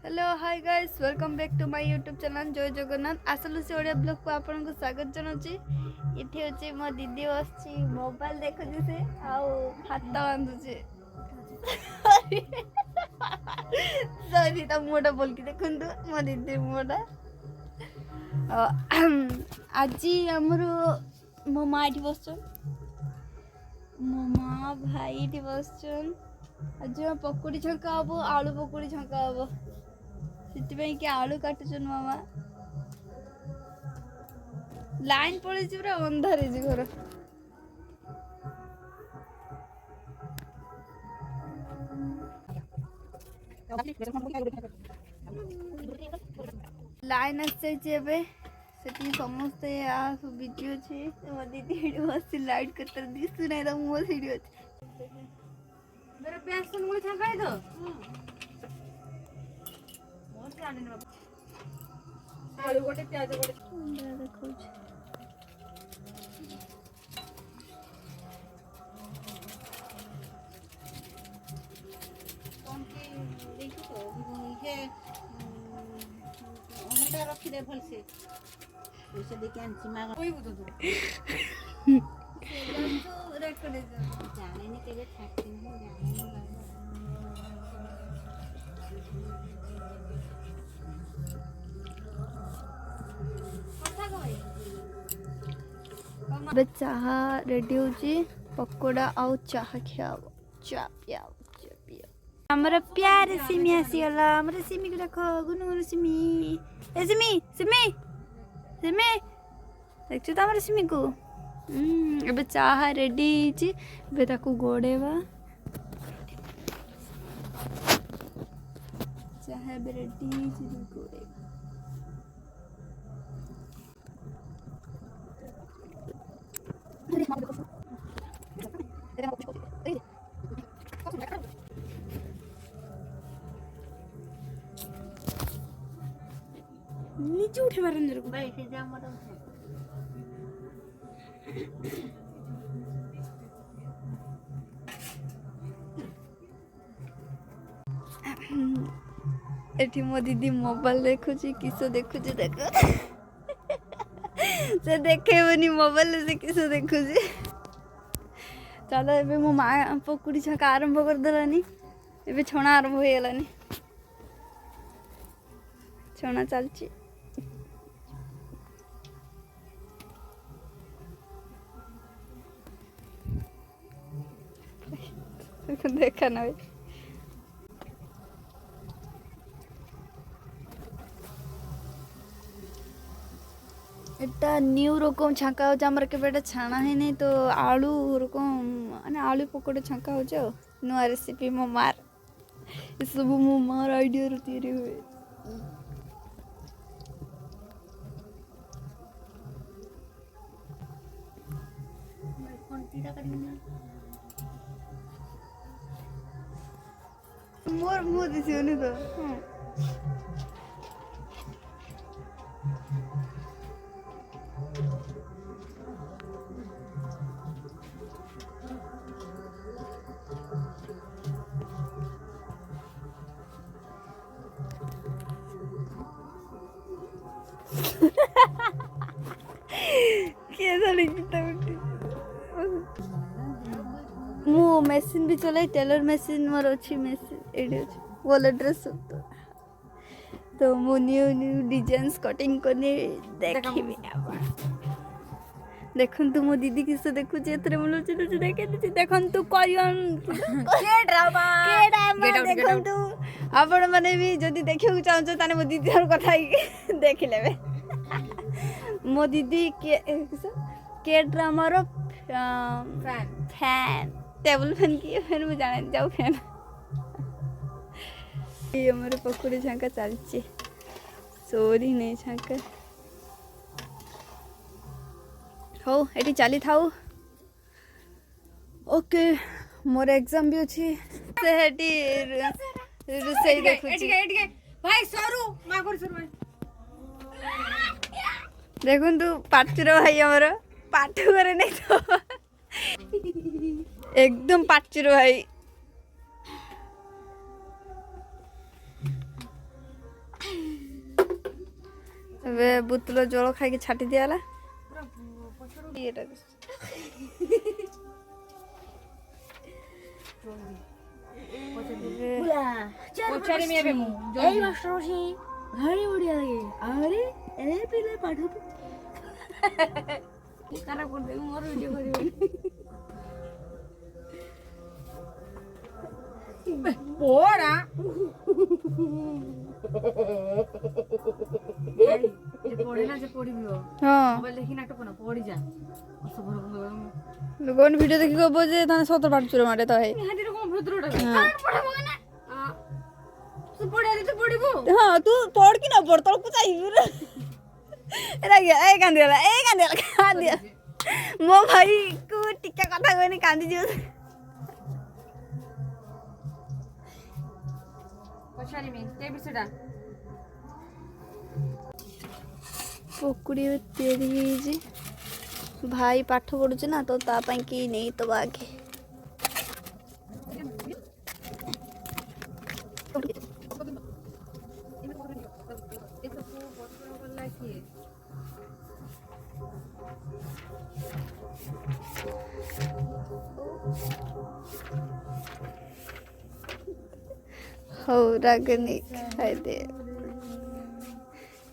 Hello hi guys welcome back to my YouTube channel जय जगन्नाथ आसलू से Odia blog को आपन को स्वागत जनाची। इथे होची मो दीदी बसची मोबाइल देखुची से आउ हाथ बांधुची। सॉरी ता मोटा बोल के देखंतु मो दीदी मोटा आज हमरो मो माँ एठी बसछन मो माँ भाई एठी बसछन। आज पकोड़ी छंका हबो आलू पकोड़ी छंका हबो से कि आलू काटुचन मामा लाइन पड़े पूरा अंधार घर लाइन आसे समस्ते बिजी अच्छे मो दीदी बस लाइट कर दिशु ना मो सीढ़ी अच्छे मेरा प्याज मुझे छकाई दो आलू गोटे प्याज गोटे देखो रखिदे भलसे पैसा देके आनछि माग कोई बुझो तो रेड कर दे जाने ने केबे छाकती नहीं जाने बे चाह रेडी होची पकोड़ा आउ चाह खियाव चा पियाव चा पियाव हमर प्यारे सिमी आसीगला हमर सिमी को देखो गुनु गुनु सिमी ए सिमी सिमी सिमी देखछु त हमर सिमी को एबे चाह रेडी छी बे ताकू गोड़ेवा चाह बे रेडी छी गोड़े नीचे उठे मारन जरा को बैठ जा मत एठी मो दीदी मोबाइल देखुची किसो देखुची देखो से देखेबनी मोबाइल से किसो देखुची चलो एबे मो माँ पकुड़ी छका आरंभ कर देलानी एबे छणा आरंभ हो गेलानी छणा चलची देखा ना এটা নিউ রকম ছাঁকা হচ্ছে আমার কেবে এটা ছানা হয়নি তো আলু ওরকম মানে আলু পকোড়া ছাঁকা হচ্ছে নূয়া রেসিপি মো মার এসবু মো মার আইডিয়াରୁ ତିଆରି ହୁଏ मोर मुँह दिसियोनी तो मु मेसिन भी चलाई टेलर मेसिन मोर अच्छी मेसिन एडी अछि वाला ड्रेस तो मु न्यू न्यू डिजाइन्स कटिंग करने देखिबे देखन तू मो दीदी किसे देखु जे एतरे मुलो चलो देखे देखन तू कोरियन के ड्रामा देखन तू आपण माने भी जदी देखियो चाहौ ताने मो दीदी और कथा देख लेबे मो दीदी के ड्रामा रो फैन टेबल फैन की फैन मुझे जाने जाओ फैन ये हमारे पकोड़ी छांका चलची सोरी नहीं छांका हो एटी चली थाउ ओके मोर एग्जाम भी अछि से एटी रुसई देखुची भाई सरू मा कर सरू देखुन तू पाटचुरा भाई हमारा पाठ करे नहीं तो एकदम पाटचुरा भाई ଏବେ ବୁତଲ ଜଳ ଖାଇକି ଛାଟି ଦିଆଲା ଏଇଟା ପଚାରିମି ଏବେ ମୁଁ ଏଇ ମାଷ୍ଟର ଅଛି ଭାରି ବଢିଆ ଲାଗେ ଆରେ ଏ ପିଲେ ପାଠ ଖରାପ କରିଦେବି ମୋର ଭିଡ଼ିଓ କରିବେନି ପড়া ପଢେ ନା ଯେ ପଢିବି ହଁ ମୋବାଇଲ ଦେଖି ନାଟକ ନା ପଢି ଯା ଲୋକମାନେ ଭିଡ଼ିଓ ଦେଖି କବ ଯେ ତାନେ ସତ ପାଠଚୁର ମାରେ ତ ହେଇ ହାତୀର କଣ ଭଦ୍ରଟା ପଢିବ ନା ତୁ ପଢିଆ ତୁ ପଢିବୁ ହଁ ତୁ ପଢ କି ନା ପଢ ତଳକୁ ଚାହିବୁ ଏରା ଏ କାନ୍ଦିଗଲା ମୋ ଭାଇ କୁ ଟିକେ କଥା କହିନି କାନ୍ଦି ଯିବ ପଚାରିମି କେ ବିଷୟଟା ପକୁଡ଼ି ତିଆରି ହେଇଛି ଭାଇ ପାଠ ପଢୁଛି ନା ତ ତା ପାଇଁ କି ନେଇ ତ ଆଗେ हो रागनी खाई दे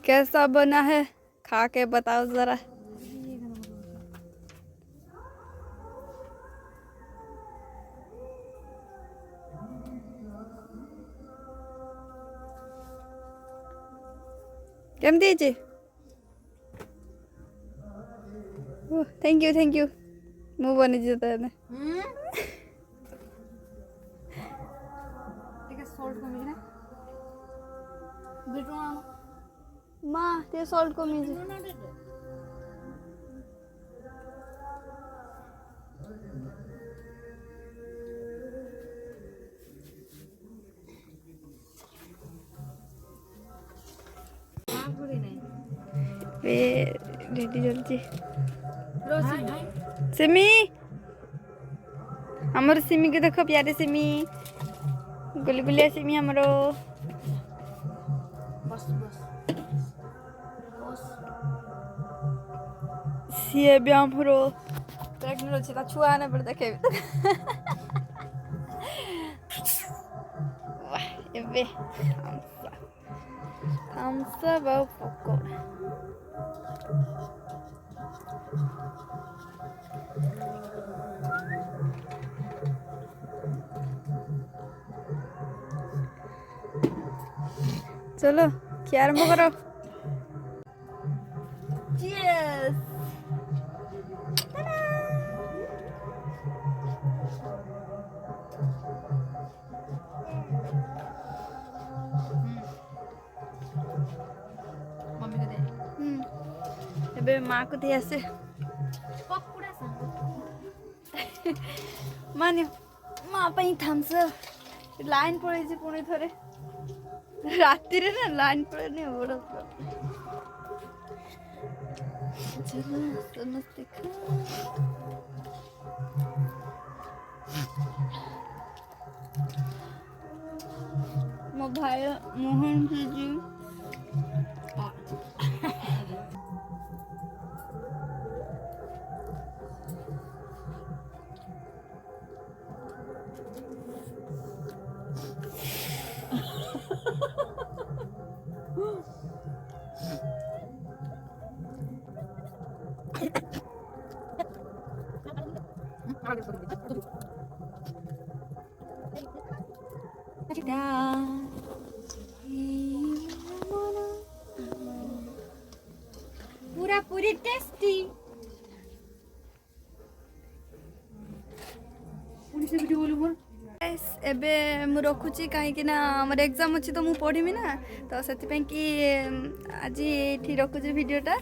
कैसा बना है खा के बताओ जरा केमती है थैंक यू मु बनी जाता है सॉल्ट कमी ना बिटू माँ ते सॉल्ट कमी रेडी चलती सिमी हमर सिमी के देखो प्यारे सिमी गुलगुलिया सिमी हमरो बस बस सीए भी हमरो प्रेग्नेंट अछि ता छुआ ने पर देखे वाह एबे हम सब पकोड़ा चलो क्या आरंभ करो Cheers! मम्मी को दे ଏବେ ମାଁ କୁ ଦେଇ ଆସେ ପକୁଡ଼ା ସାଙ୍ଗ ମାନ୍ୟ ମା ପାଇଁ ଥମ୍ସ ଲାଇନ୍ ପଳେଇଛି ପୁଣି ଥରେ ରାତିରେ ନା ଲାଇନ୍ ପଳେଇନି ବଡ଼ चलो समझते मो भाई मोहन जी पूरा पूरी टेस्टी पुलिस वीडियो बोलू मोर एबे मु रखुची कहीं ना हमर एग्जाम अच्छी तो मु पढ़ी ना तो से कि आज ये रखुची वीडियोटा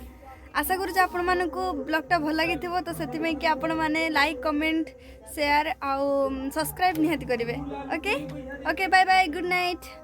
आशा करूँ आपण मानक ब्लॉगटा भल लगी तो से कि आपण मैंने लाइक कमेंट शेयर आउ सब्सक्राइब निहाती करेंगे okay okay bye bye good night.